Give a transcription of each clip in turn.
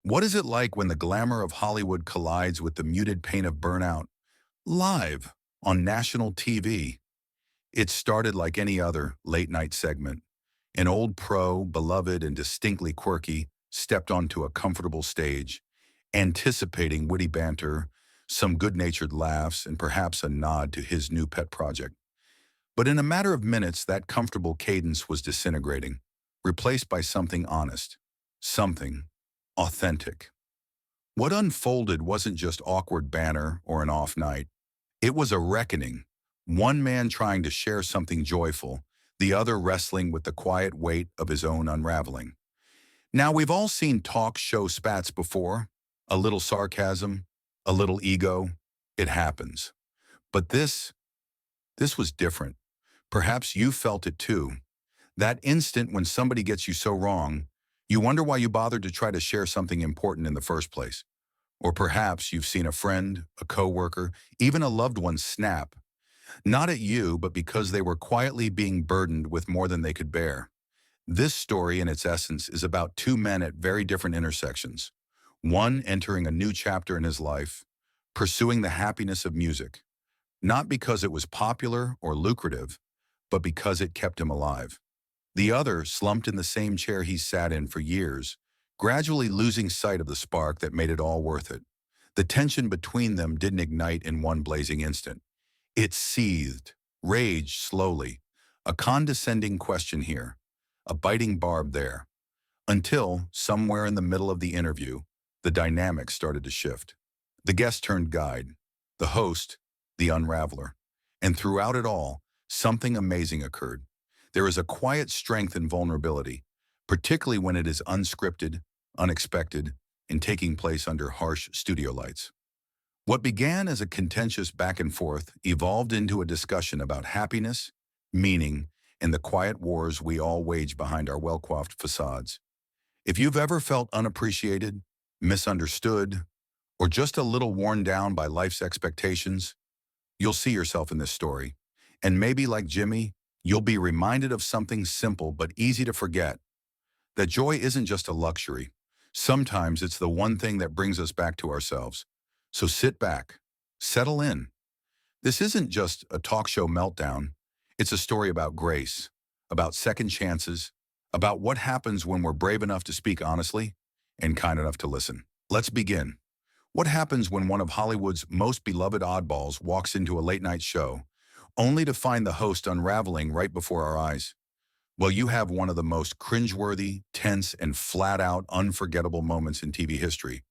What is it like when the glamour of Hollywood collides with the muted pain of burnout? Live on national TV. It started like any other late-night segment. An old pro, beloved and distinctly quirky, stepped onto a comfortable stage, anticipating witty banter, some good-natured laughs, and perhaps a nod to his new pet project. But in a matter of minutes, that comfortable cadence was disintegrating, replaced by something honest, something authentic. What unfolded wasn't just awkward banter or an off night. It was a reckoning, one man trying to share something joyful, the other wrestling with the quiet weight of his own unraveling. Now, we've all seen talk show spats before. A little sarcasm, a little ego. It happens. But this was different. Perhaps you felt it too. That instant when somebody gets you so wrong, you wonder why you bothered to try to share something important in the first place. Or perhaps you've seen a friend, a coworker, even a loved one snap, not at you, but because they were quietly being burdened with more than they could bear. This story, in its essence, is about two men at very different intersections. One entering a new chapter in his life, pursuing the happiness of music, not because it was popular or lucrative, but because it kept him alive. The other slumped in the same chair he sat in for years, gradually losing sight of the spark that made it all worth it. The tension between them didn't ignite in one blazing instant. It seethed, raged slowly, a condescending question here, a biting barb there, until, somewhere in the middle of the interview, the dynamic started to shift. The guest turned guide, the host, the unraveler. And throughout it all, something amazing occurred. There is a quiet strength in vulnerability, particularly when it is unscripted, unexpected, and taking place under harsh studio lights. What began as a contentious back and forth evolved into a discussion about happiness, meaning, and the quiet wars we all wage behind our well-coiffed facades. If you've ever felt unappreciated, misunderstood, or just a little worn down by life's expectations, you'll see yourself in this story. And maybe like Jimmy, you'll be reminded of something simple but easy to forget, that joy isn't just a luxury. Sometimes it's the one thing that brings us back to ourselves. So sit back, settle in. This isn't just a talk show meltdown. It's a story about grace, about second chances, about what happens when we're brave enough to speak honestly and kind enough to listen. Let's begin. What happens when one of Hollywood's most beloved oddballs walks into a late-night show, only to find the host unraveling right before our eyes? Well, you have one of the most cringeworthy, tense, and flat-out unforgettable moments in TV history.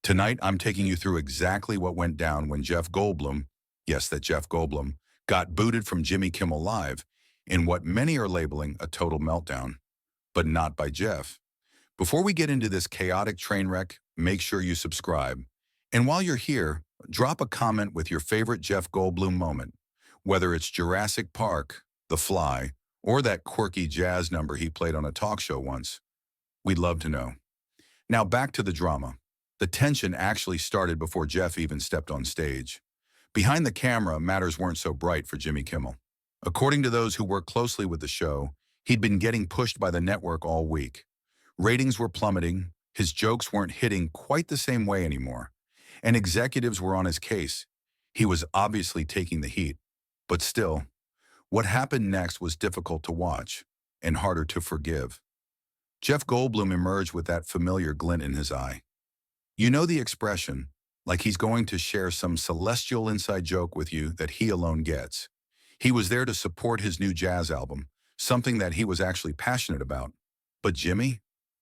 Tonight, I'm taking you through exactly what went down when Jeff Goldblum, yes, that Jeff Goldblum, got booted from Jimmy Kimmel Live in what many are labeling a total meltdown, but not by Jeff. Before we get into this chaotic train wreck, make sure you subscribe. And while you're here, drop a comment with your favorite Jeff Goldblum moment, whether it's Jurassic Park, The Fly, or that quirky jazz number he played on a talk show once. We'd love to know. Now back to the drama. The tension actually started before Jeff even stepped on stage. Behind the camera, matters weren't so bright for Jimmy Kimmel. According to those who work closely with the show, he'd been getting pushed by the network all week. Ratings were plummeting, his jokes weren't hitting quite the same way anymore, and executives were on his case. He was obviously taking the heat. But still, what happened next was difficult to watch and harder to forgive. Jeff Goldblum emerged with that familiar glint in his eye. You know the expression, like he's going to share some celestial inside joke with you that he alone gets. He was there to support his new jazz album, something that he was actually passionate about. But Jimmy?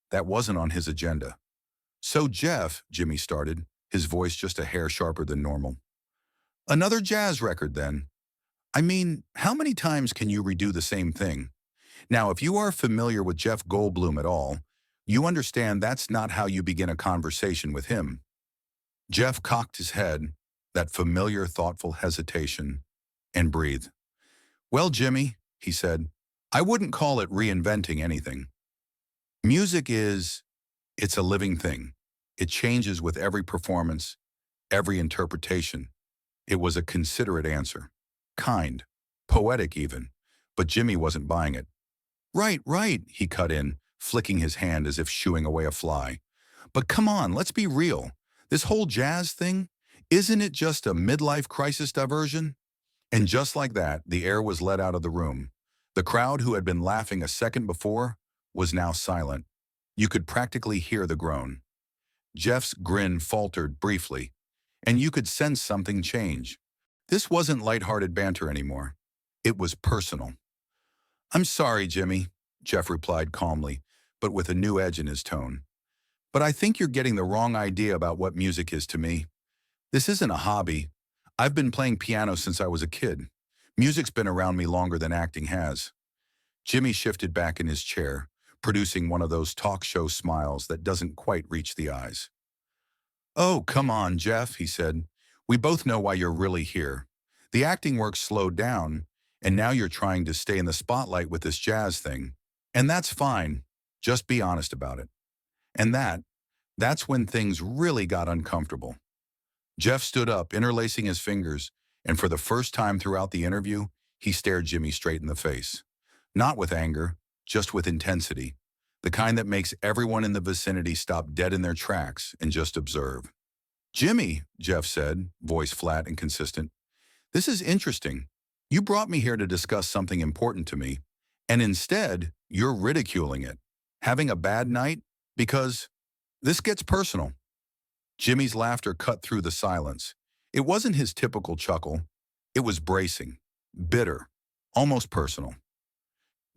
That wasn't on his agenda. So Jeff, Jimmy started, his voice just a hair sharper than normal. Another jazz record then. I mean, how many times can you redo the same thing? Now, if you are familiar with Jeff Goldblum at all, you understand that's not how you begin a conversation with him. Jeff cocked his head, that familiar, thoughtful hesitation, and breathed. Well, Jimmy, he said, I wouldn't call it reinventing anything. Music it's a living thing. It changes with every performance, every interpretation. It was a considerate answer. Kind, poetic even, but Jimmy wasn't buying it. Right, he cut in, flicking his hand as if shooing away a fly. But come on, let's be real. This whole jazz thing, isn't it just a midlife crisis diversion? And just like that, the air was let out of the room. The crowd, who had been laughing a second before, was now silent. You could practically hear the groan. Jeff's grin faltered briefly, and you could sense something change. This wasn't lighthearted banter anymore. It was personal. "I'm sorry, Jimmy," Jeff replied calmly, but with a new edge in his tone. "But I think you're getting the wrong idea about what music is to me. This isn't a hobby. I've been playing piano since I was a kid. Music's been around me longer than acting has." Jimmy shifted back in his chair, producing one of those talk show smiles that doesn't quite reach the eyes. "Oh, come on, Jeff," he said. "We both know why you're really here. The acting work slowed down, and now you're trying to stay in the spotlight with this jazz thing. And that's fine. Just be honest about it." And that's when things really got uncomfortable. Jeff stood up, interlacing his fingers, and for the first time throughout the interview, he stared Jimmy straight in the face. Not with anger, just with intensity. The kind that makes everyone in the vicinity stop dead in their tracks and just observe. "Jimmy," Jeff said, voice flat and consistent, "this is interesting. You brought me here to discuss something important to me, and instead, you're ridiculing it. Having a bad night? Because this gets personal." Jimmy's laughter cut through the silence. It wasn't his typical chuckle. It was bracing, bitter, almost personal.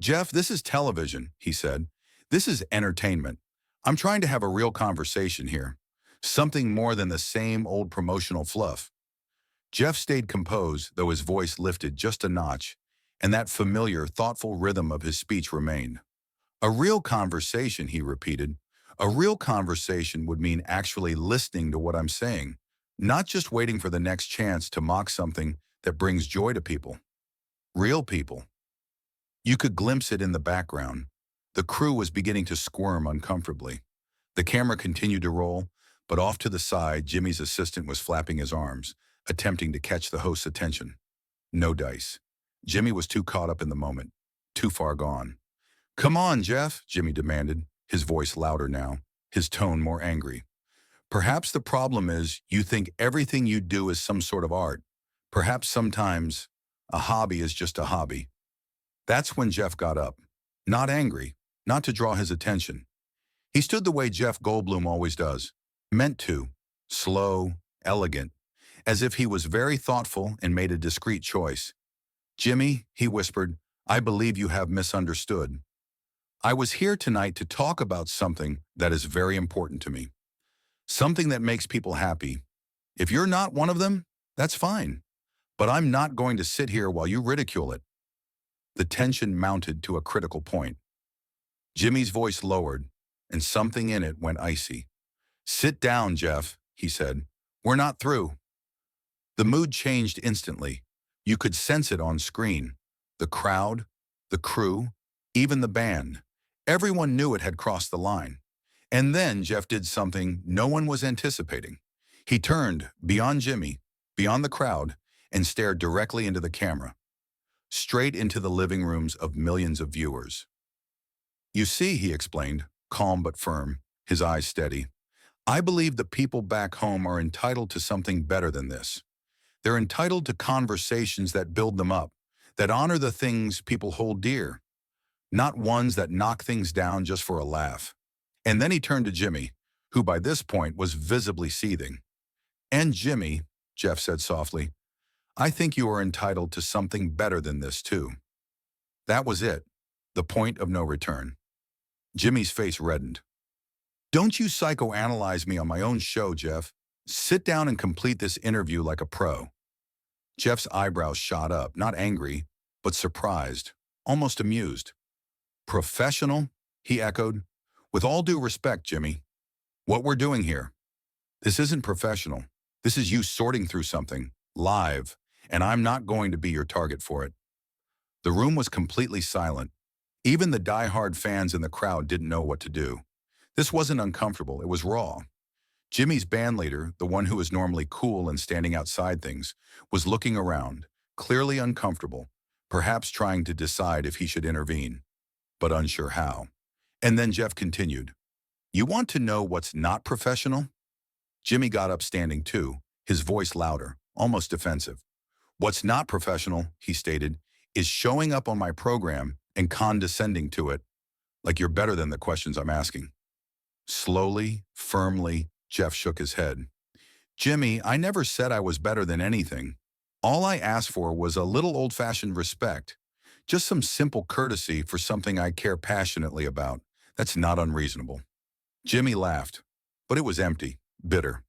"Jeff, this is television," he said. "This is entertainment. I'm trying to have a real conversation here. Something more than the same old promotional fluff." Jeff stayed composed, though his voice lifted just a notch, and that familiar, thoughtful rhythm of his speech remained. "A real conversation," he repeated. "A real conversation would mean actually listening to what I'm saying, not just waiting for the next chance to mock something that brings joy to people. Real people." You could glimpse it in the background. The crew was beginning to squirm uncomfortably. The camera continued to roll, but off to the side, Jimmy's assistant was flapping his arms, attempting to catch the host's attention. No dice. Jimmy was too caught up in the moment, too far gone. "Come on, Jeff," Jimmy demanded, his voice louder now, his tone more angry. "Perhaps the problem is you think everything you do is some sort of art. Perhaps sometimes a hobby is just a hobby." That's when Jeff got up. Not angry, not to draw his attention. He stood the way Jeff Goldblum always does, meant to, slow, elegant, as if he was very thoughtful and made a discreet choice. "Jimmy," he whispered, "I believe you have misunderstood. I was here tonight to talk about something that is very important to me. Something that makes people happy. If you're not one of them, that's fine. But I'm not going to sit here while you ridicule it." The tension mounted to a critical point. Jimmy's voice lowered, and something in it went icy. "Sit down, Jeff," he said. "We're not through." The mood changed instantly. You could sense it on screen. The crowd, the crew, even the band. Everyone knew it had crossed the line. And then Jeff did something no one was anticipating. He turned beyond Jimmy, beyond the crowd, and stared directly into the camera, straight into the living rooms of millions of viewers. "You see," he explained, calm but firm, his eyes steady, "I believe the people back home are entitled to something better than this. They're entitled to conversations that build them up, that honor the things people hold dear, not ones that knock things down just for a laugh." And then he turned to Jimmy, who by this point was visibly seething. "And Jimmy," Jeff said softly, "I think you are entitled to something better than this too." That was it, the point of no return. Jimmy's face reddened. "Don't you psychoanalyze me on my own show, Jeff. Sit down and complete this interview like a pro." Jeff's eyebrows shot up, not angry, but surprised, almost amused. "Professional?" he echoed. "With all due respect, Jimmy, what we're doing here, this isn't professional. This is you sorting through something, live, and I'm not going to be your target for it." The room was completely silent. Even the die-hard fans in the crowd didn't know what to do. This wasn't uncomfortable, it was raw. Jimmy's bandleader, the one who was normally cool and standing outside things, was looking around, clearly uncomfortable, perhaps trying to decide if he should intervene, but unsure how. And then Jeff continued, You want to know what's not professional? Jimmy got up standing too, his voice louder, almost defensive. What's not professional, he stated, is showing up on my program and condescending to it like you're better than the questions I'm asking. Slowly, firmly, Jeff shook his head. Jimmy, I never said I was better than anything. All I asked for was a little old-fashioned respect. Just some simple courtesy for something I care passionately about. That's not unreasonable. Jimmy laughed, but it was empty, bitter.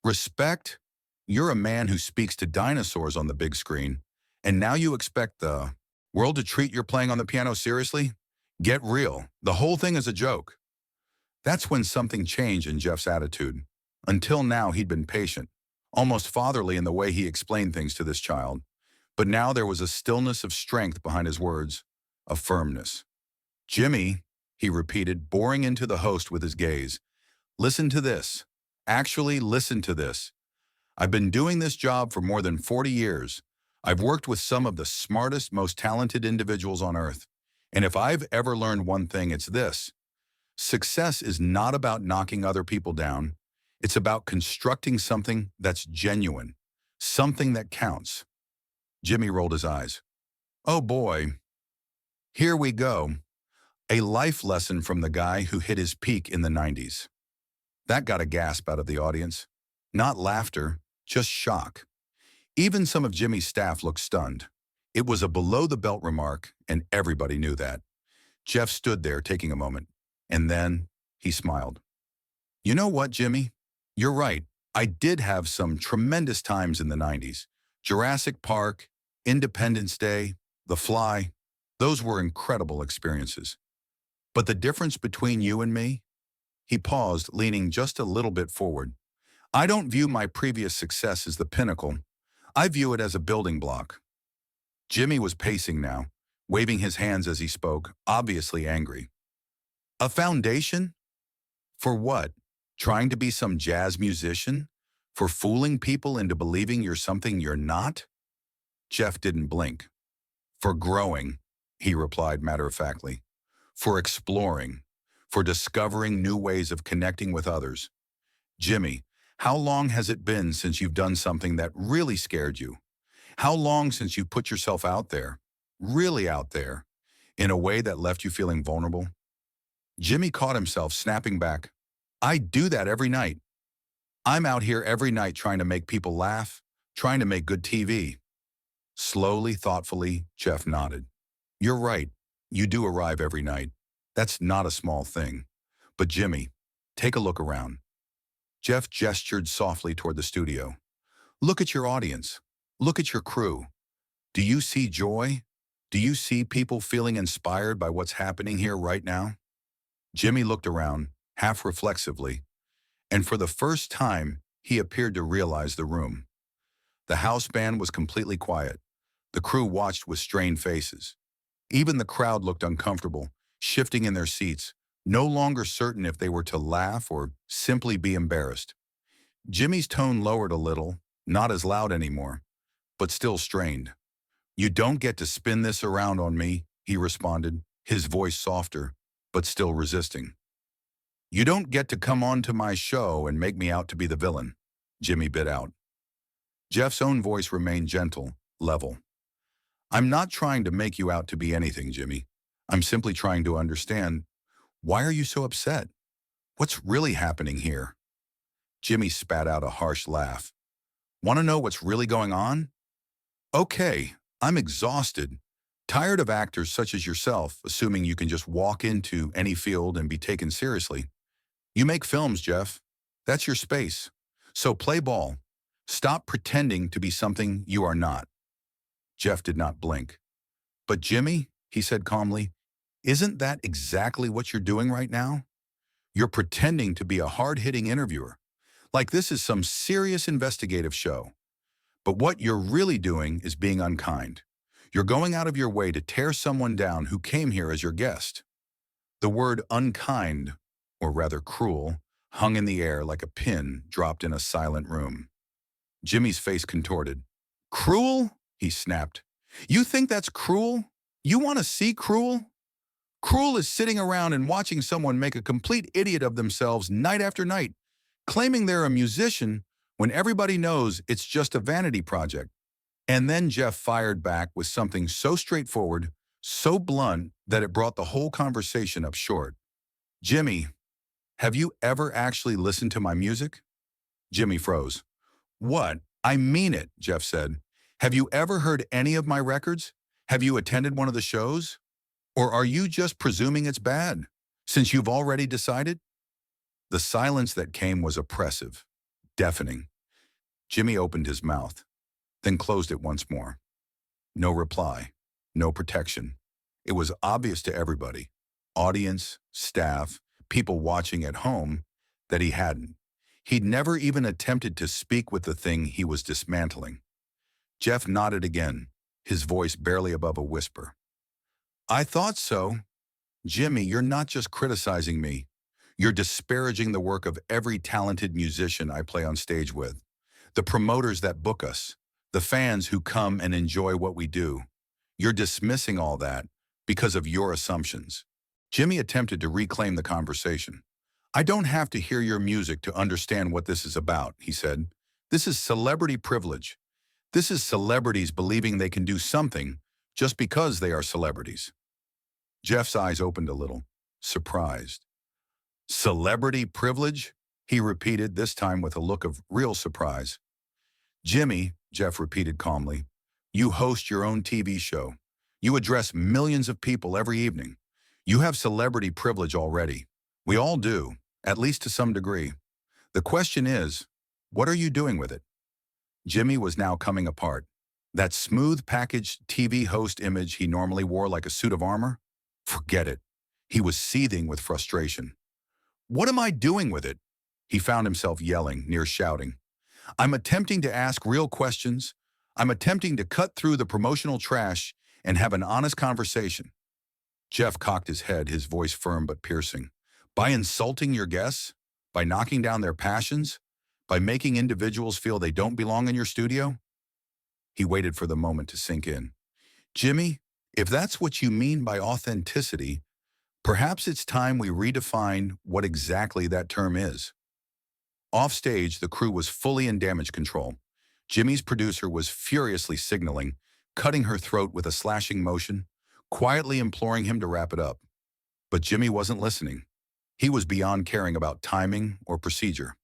Respect? You're a man who speaks to dinosaurs on the big screen, and now you expect the world to treat your playing on the piano seriously? Get real. The whole thing is a joke. That's when something changed in Jeff's attitude. Until now, he'd been patient, almost fatherly in the way he explained things to this child. But now there was a stillness of strength behind his words, a firmness. Jimmy, he repeated, boring into the host with his gaze. Listen to this. Actually, listen to this. I've been doing this job for more than 40 years. I've worked with some of the smartest, most talented individuals on earth. And if I've ever learned one thing, it's this. Success is not about knocking other people down. It's about constructing something that's genuine, something that counts. Jimmy rolled his eyes. Oh boy, here we go. A life lesson from the guy who hit his peak in the 90s. That got a gasp out of the audience. Not laughter, just shock. Even some of Jimmy's staff looked stunned. It was a below-the-belt remark, and everybody knew that. Jeff stood there taking a moment, and then he smiled. You know what, Jimmy? You're right. I did have some tremendous times in the 90s. Jurassic Park, Independence Day, The Fly. Those were incredible experiences. But the difference between you and me? He paused, leaning just a little bit forward. I don't view my previous success as the pinnacle. I view it as a building block. Jimmy was pacing now, waving his hands as he spoke, obviously angry. A foundation? For what? Trying to be some jazz musician? For fooling people into believing you're something you're not? Jeff didn't blink. For growing, he replied matter-of-factly. For exploring. For discovering new ways of connecting with others. Jimmy, how long has it been since you've done something that really scared you? How long since you put yourself out there, really out there, in a way that left you feeling vulnerable? Jimmy caught himself snapping back. I do that every night. I'm out here every night trying to make people laugh, trying to make good TV. Slowly, thoughtfully, Jeff nodded. You're right. You do arrive every night. That's not a small thing. But Jimmy, take a look around. Jeff gestured softly toward the studio. Look at your audience. Look at your crew. Do you see joy? Do you see people feeling inspired by what's happening here right now? Jimmy looked around, half reflexively, and for the first time, he appeared to realize the room. The house band was completely quiet. The crew watched with strained faces. Even the crowd looked uncomfortable, shifting in their seats, no longer certain if they were to laugh or simply be embarrassed. Jimmy's tone lowered a little, not as loud anymore, but still strained. You don't get to spin this around on me, he responded, his voice softer, but still resisting. You don't get to come on to my show and make me out to be the villain, Jimmy bit out. Jeff's own voice remained gentle, level. I'm not trying to make you out to be anything, Jimmy. I'm simply trying to understand, why are you so upset? What's really happening here? Jimmy spat out a harsh laugh. Want to know what's really going on? Okay, I'm exhausted, tired of actors such as yourself, assuming you can just walk into any field and be taken seriously. You make films, Jeff. That's your space. So play ball. Stop pretending to be something you are not. Jeff did not blink. But Jimmy, he said calmly, isn't that exactly what you're doing right now? You're pretending to be a hard-hitting interviewer, like this is some serious investigative show. But what you're really doing is being unkind. You're going out of your way to tear someone down who came here as your guest. The word unkind, or rather cruel, hung in the air like a pin dropped in a silent room. Jimmy's face contorted. Cruel? He snapped. You think that's cruel? You want to see cruel? Cruel is sitting around and watching someone make a complete idiot of themselves night after night, claiming they're a musician when everybody knows it's just a vanity project. And then Jeff fired back with something so straightforward, so blunt, that it brought the whole conversation up short. Jimmy, have you ever actually listened to my music? Jimmy froze. What? I mean it, Jeff said. Have you ever heard any of my records? Have you attended one of the shows? Or are you just presuming it's bad, since you've already decided? The silence that came was oppressive, deafening. Jimmy opened his mouth, then closed it once more. No reply, no protection. It was obvious to everybody, audience, staff, people watching at home, that he hadn't. He'd never even attempted to speak with the thing he was dismantling. Jeff nodded again, his voice barely above a whisper. I thought so. Jimmy, you're not just criticizing me. You're disparaging the work of every talented musician I play on stage with, the promoters that book us, the fans who come and enjoy what we do. You're dismissing all that because of your assumptions. Jimmy attempted to reclaim the conversation. I don't have to hear your music to understand what this is about, he said. This is celebrity privilege. This is celebrities believing they can do something just because they are celebrities. Jeff's eyes opened a little, surprised. Celebrity privilege? He repeated, this time with a look of real surprise. Jimmy, Jeff repeated calmly, you host your own TV show. You address millions of people every evening. You have celebrity privilege already. We all do, at least to some degree. The question is, what are you doing with it? Jimmy was now coming apart. That smooth packaged TV host image he normally wore like a suit of armor? Forget it. He was seething with frustration. What am I doing with it? He found himself yelling, near shouting. I'm attempting to ask real questions. I'm attempting to cut through the promotional trash and have an honest conversation. Jeff cocked his head, his voice firm but piercing. By insulting your guests? By knocking down their passions? By making individuals feel they don't belong in your studio? He waited for the moment to sink in. Jimmy, if that's what you mean by authenticity, perhaps it's time we redefine what exactly that term is. Offstage, the crew was fully in damage control. Jimmy's producer was furiously signaling, cutting her throat with a slashing motion, quietly imploring him to wrap it up. But Jimmy wasn't listening. He was beyond caring about timing or procedure.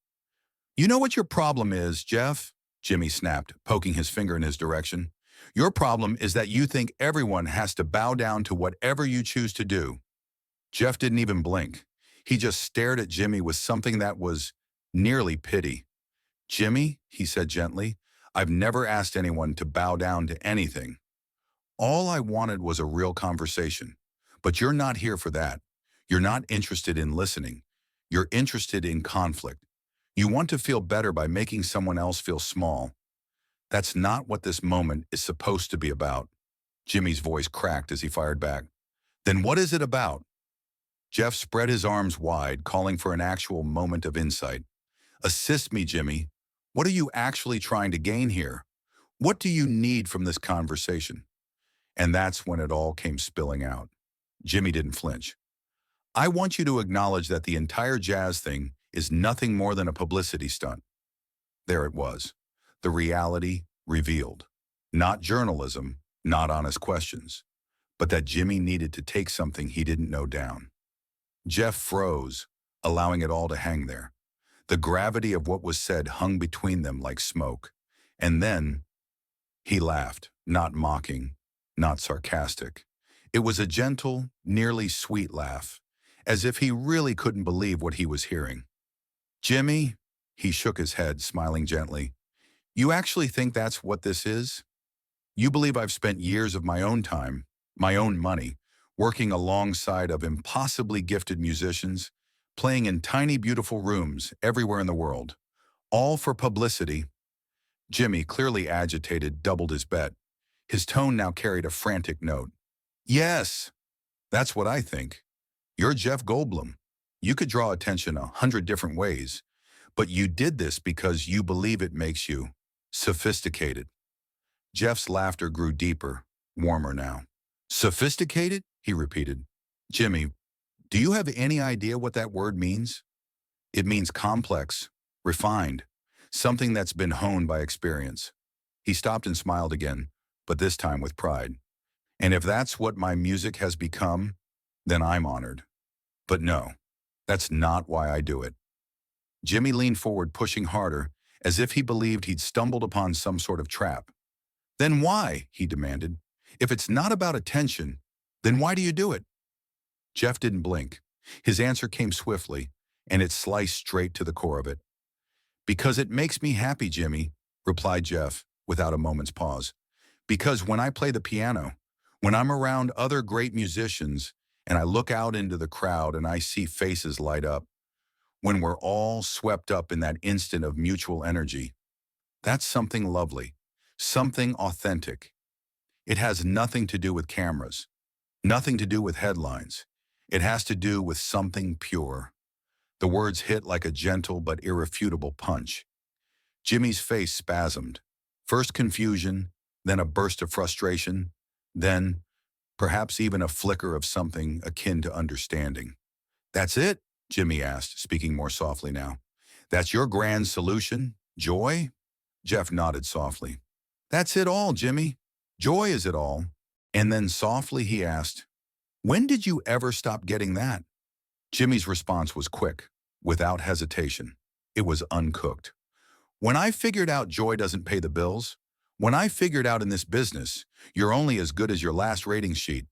You know what your problem is, Jeff? Jimmy snapped, poking his finger in his direction. Your problem is that you think everyone has to bow down to whatever you choose to do. Jeff didn't even blink. He just stared at Jimmy with something that was nearly pity. Jimmy, he said gently, I've never asked anyone to bow down to anything. All I wanted was a real conversation. But you're not here for that. You're not interested in listening. You're interested in conflict. You want to feel better by making someone else feel small. That's not what this moment is supposed to be about. Jimmy's voice cracked as he fired back. Then what is it about? Jeff spread his arms wide, calling for an actual moment of insight. Assist me, Jimmy. What are you actually trying to gain here? What do you need from this conversation? And that's when it all came spilling out. Jimmy didn't flinch. I want you to acknowledge that the entire jazz thing is nothing more than a publicity stunt. There it was. The reality revealed. Not journalism, not honest questions, but that Jimmy needed to take something he didn't know down. Jeff froze, allowing it all to hang there. The gravity of what was said hung between them like smoke. And then he laughed, not mocking, not sarcastic. It was a gentle, nearly sweet laugh, as if he really couldn't believe what he was hearing. Jimmy, he shook his head, smiling gently. You actually think that's what this is? You believe I've spent years of my own time, my own money, working alongside of impossibly gifted musicians, playing in tiny, beautiful rooms everywhere in the world, all for publicity. Jimmy, clearly agitated, doubled his bet. His tone now carried a frantic note. Yes, that's what I think. You're Jeff Goldblum. You could draw attention 100 different ways, but you did this because you believe it makes you sophisticated. Jeff's laughter grew deeper, warmer now. Sophisticated? He repeated. Jimmy, do you have any idea what that word means? It means complex, refined, something that's been honed by experience. He stopped and smiled again, but this time with pride. And if that's what my music has become, then I'm honored. But no, that's not why I do it. Jimmy leaned forward, pushing harder, as if he believed he'd stumbled upon some sort of trap. Then why? He demanded. If it's not about attention, then why do you do it? Jeff didn't blink. His answer came swiftly, and it sliced straight to the core of it. Because it makes me happy, Jimmy, replied Jeff, without a moment's pause. Because when I play the piano, when I'm around other great musicians, and I look out into the crowd and I see faces light up, when we're all swept up in that instant of mutual energy, that's something lovely, something authentic. It has nothing to do with cameras, nothing to do with headlines. It has to do with something pure. The words hit like a gentle but irrefutable punch. Jimmy's face spasmed. First confusion, then a burst of frustration, then perhaps even a flicker of something akin to understanding. That's it? Jimmy asked, speaking more softly now. That's your grand solution? Joy? Jeff nodded softly. That's it all, Jimmy. Joy is it all. And then softly he asked, when did you ever stop getting that? Jimmy's response was quick, without hesitation. It was uncooked. When I figured out joy doesn't pay the bills, when I figured out in this business, you're only as good as your last rating sheet,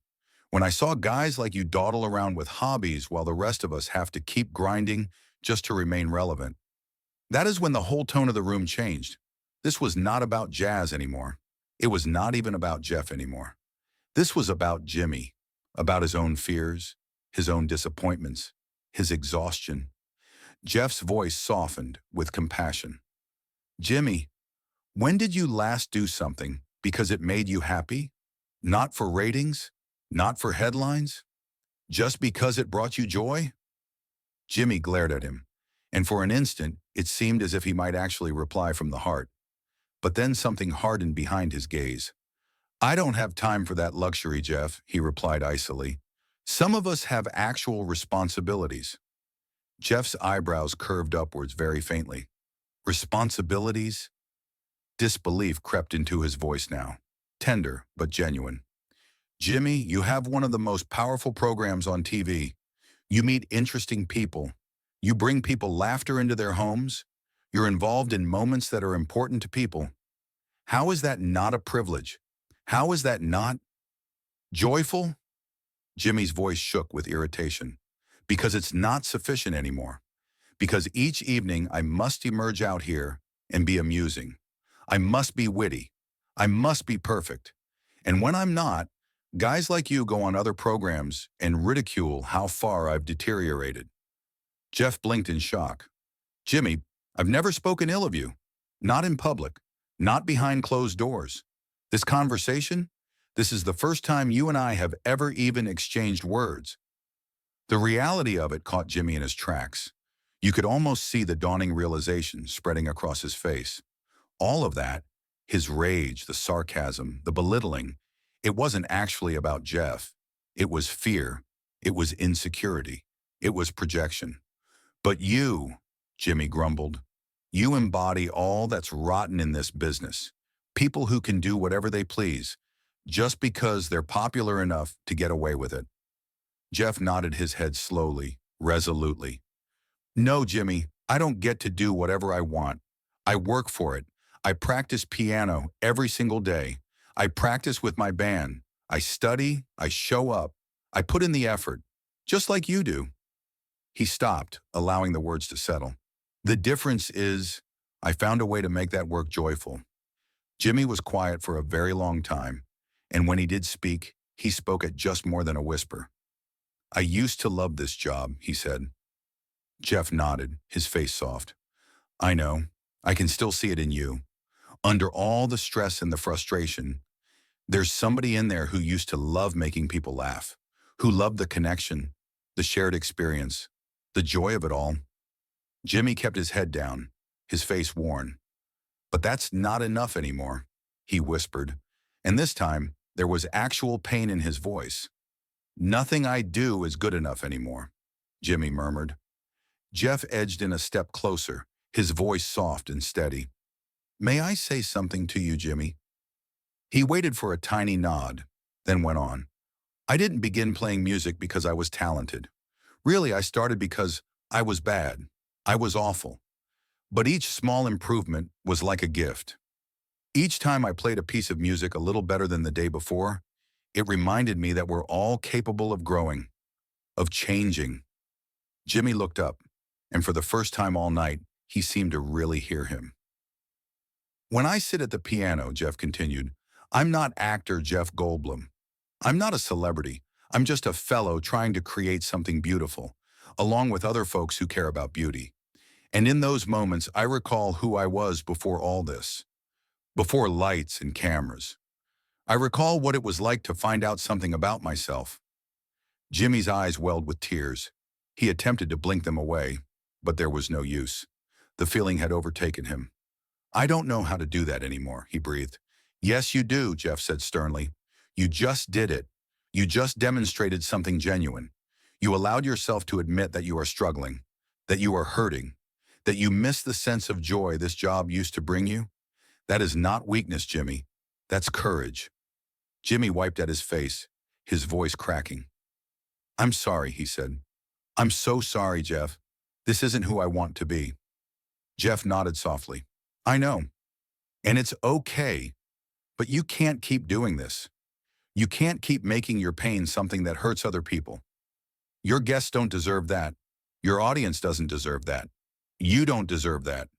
when I saw guys like you dawdle around with hobbies while the rest of us have to keep grinding just to remain relevant, that is when the whole tone of the room changed. This was not about jazz anymore. It was not even about Jeff anymore. This was about Jimmy, about his own fears, his own disappointments, his exhaustion. Jeff's voice softened with compassion. Jimmy, when did you last do something because it made you happy? Not for ratings? Not for headlines? Just because it brought you joy? Jimmy glared at him, and for an instant it seemed as if he might actually reply from the heart. But then something hardened behind his gaze. I don't have time for that luxury, Jeff, he replied icily. Some of us have actual responsibilities. Jeff's eyebrows curved upwards very faintly. Responsibilities? Disbelief crept into his voice now, tender but genuine. Jimmy, you have one of the most powerful programs on TV. You meet interesting people. You bring people laughter into their homes. You're involved in moments that are important to people. How is that not a privilege? How is that not joyful? Jimmy's voice shook with irritation. Because it's not sufficient anymore. Because each evening I must emerge out here and be amusing. I must be witty. I must be perfect. And when I'm not, guys like you go on other programs and ridicule how far I've deteriorated. Jeff blinked in shock. Jimmy, I've never spoken ill of you. Not in public. Not behind closed doors. This conversation, this is the first time you and I have ever even exchanged words. The reality of it caught Jimmy in his tracks. You could almost see the dawning realization spreading across his face. All of that, his rage, the sarcasm, the belittling, it wasn't actually about Jeff. It was fear. It was insecurity. It was projection. But you, Jimmy grumbled, you embody all that's rotten in this business. People who can do whatever they please, just because they're popular enough to get away with it. Jeff nodded his head slowly, resolutely. No, Jimmy, I don't get to do whatever I want. I work for it. I practice piano every single day. I practice with my band. I study. I show up. I put in the effort, just like you do. He stopped, allowing the words to settle. The difference is, I found a way to make that work joyful. Jimmy was quiet for a very long time, and when he did speak, he spoke at just more than a whisper. I used to love this job, he said. Jeff nodded, his face soft. I know. I can still see it in you. Under all the stress and the frustration, there's somebody in there who used to love making people laugh, who loved the connection, the shared experience, the joy of it all. Jimmy kept his head down, his face worn. But that's not enough anymore, he whispered, and this time there was actual pain in his voice. Nothing I do is good enough anymore, Jimmy murmured. Jeff edged in a step closer, his voice soft and steady. May I say something to you, Jimmy? He waited for a tiny nod, then went on. I didn't begin playing music because I was talented. Really, I started because I was bad. I was awful. But each small improvement was like a gift. Each time I played a piece of music a little better than the day before, it reminded me that we're all capable of growing, of changing. Jimmy looked up, and for the first time all night, he seemed to really hear him. When I sit at the piano, Jeff continued, I'm not actor Jeff Goldblum. I'm not a celebrity. I'm just a fellow trying to create something beautiful, along with other folks who care about beauty. And in those moments, I recall who I was before all this, before lights and cameras. I recall what it was like to find out something about myself. Jimmy's eyes welled with tears. He attempted to blink them away, but there was no use. The feeling had overtaken him. I don't know how to do that anymore, he breathed. Yes, you do, Jeff said sternly. You just did it. You just demonstrated something genuine. You allowed yourself to admit that you are struggling, that you are hurting, that you miss the sense of joy this job used to bring you. That is not weakness, Jimmy. That's courage. Jimmy wiped at his face, his voice cracking. I'm sorry, he said. I'm so sorry, Jeff. This isn't who I want to be. Jeff nodded softly. I know. And it's okay. But you can't keep doing this. You can't keep making your pain something that hurts other people. Your guests don't deserve that. Your audience doesn't deserve that. You don't deserve that.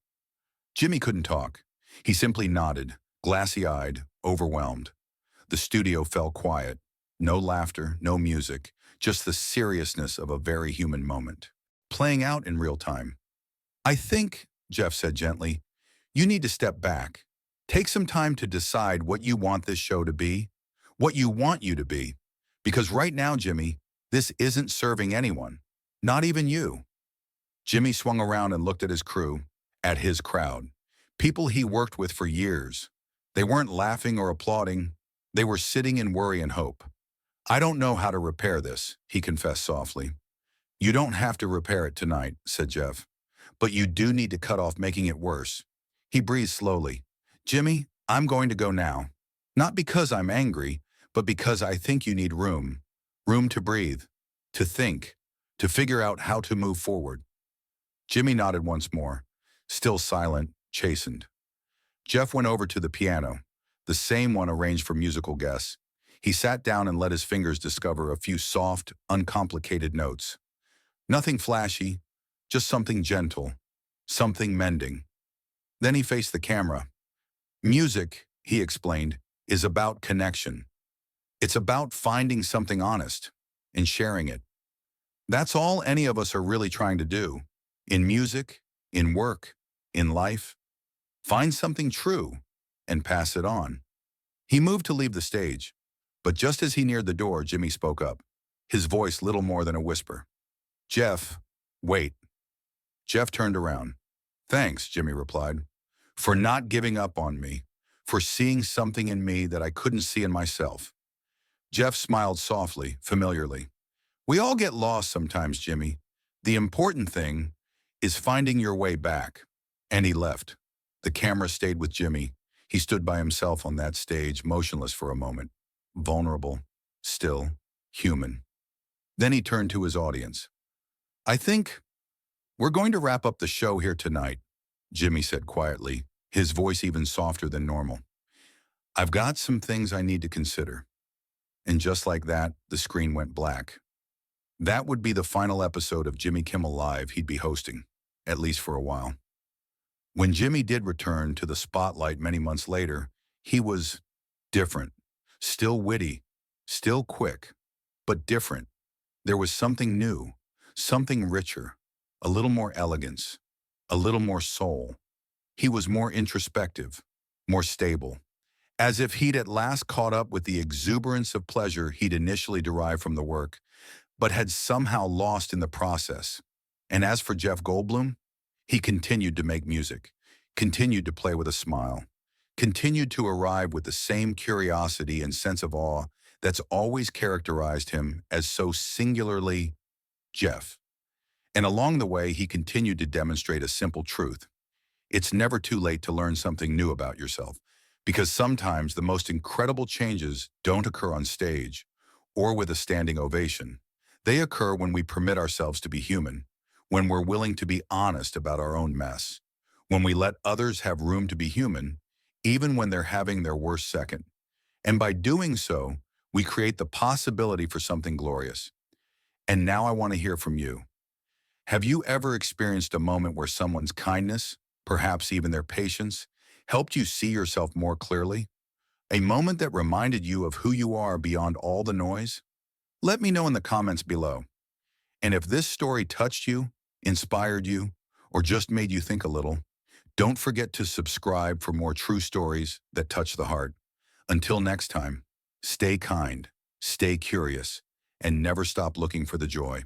Jimmy couldn't talk. He simply nodded, glassy-eyed, overwhelmed. The studio fell quiet. No laughter, no music, just the seriousness of a very human moment, playing out in real time. I think, Jeff said gently, you need to step back. Take some time to decide what you want this show to be, what you want you to be. Because right now, Jimmy, this isn't serving anyone, not even you. Jimmy swung around and looked at his crew, at his crowd, people he worked with for years. They weren't laughing or applauding. They were sitting in worry and hope. I don't know how to repair this, he confessed softly. You don't have to repair it tonight, said Jeff. But you do need to cut off making it worse. He breathed slowly. Jimmy, I'm going to go now. Not because I'm angry, but because I think you need room. Room to breathe, to think, to figure out how to move forward. Jimmy nodded once more, still silent, chastened. Jeff went over to the piano, the same one arranged for musical guests. He sat down and let his fingers discover a few soft, uncomplicated notes. Nothing flashy, just something gentle, something mending. Then he faced the camera. Music, he explained, is about connection. It's about finding something honest and sharing it. That's all any of us are really trying to do. In music, in work, in life. Find something true and pass it on. He moved to leave the stage, but just as he neared the door, Jimmy spoke up, his voice little more than a whisper. Jeff, wait. Jeff turned around. Thanks, Jimmy replied, for not giving up on me, for seeing something in me that I couldn't see in myself. Jeff smiled softly, familiarly. We all get lost sometimes, Jimmy. The important thing is finding your way back. And he left. The camera stayed with Jimmy. He stood by himself on that stage, motionless for a moment, vulnerable, still, human. Then he turned to his audience. I think we're going to wrap up the show here tonight, Jimmy said quietly, his voice even softer than normal. I've got some things I need to consider. And just like that, the screen went black. That would be the final episode of Jimmy Kimmel Live he'd be hosting, at least for a while. When Jimmy did return to the spotlight many months later, he was different, still witty, still quick, but different. There was something new, something richer, a little more elegance, a little more soul. He was more introspective, more stable, as if he'd at last caught up with the exuberance of pleasure he'd initially derived from the work, but had somehow lost in the process. And as for Jeff Goldblum, he continued to make music, continued to play with a smile, continued to arrive with the same curiosity and sense of awe that's always characterized him as so singularly Jeff. And along the way, he continued to demonstrate a simple truth. It's never too late to learn something new about yourself, because sometimes the most incredible changes don't occur on stage or with a standing ovation. They occur when we permit ourselves to be human, when we're willing to be honest about our own mess, when we let others have room to be human, even when they're having their worst second. And by doing so, we create the possibility for something glorious. And now I want to hear from you. Have you ever experienced a moment where someone's kindness, perhaps even their patience, helped you see yourself more clearly? A moment that reminded you of who you are beyond all the noise? Let me know in the comments below. And if this story touched you, inspired you, or just made you think a little, don't forget to subscribe for more true stories that touch the heart. Until next time, stay kind, stay curious, and never stop looking for the joy.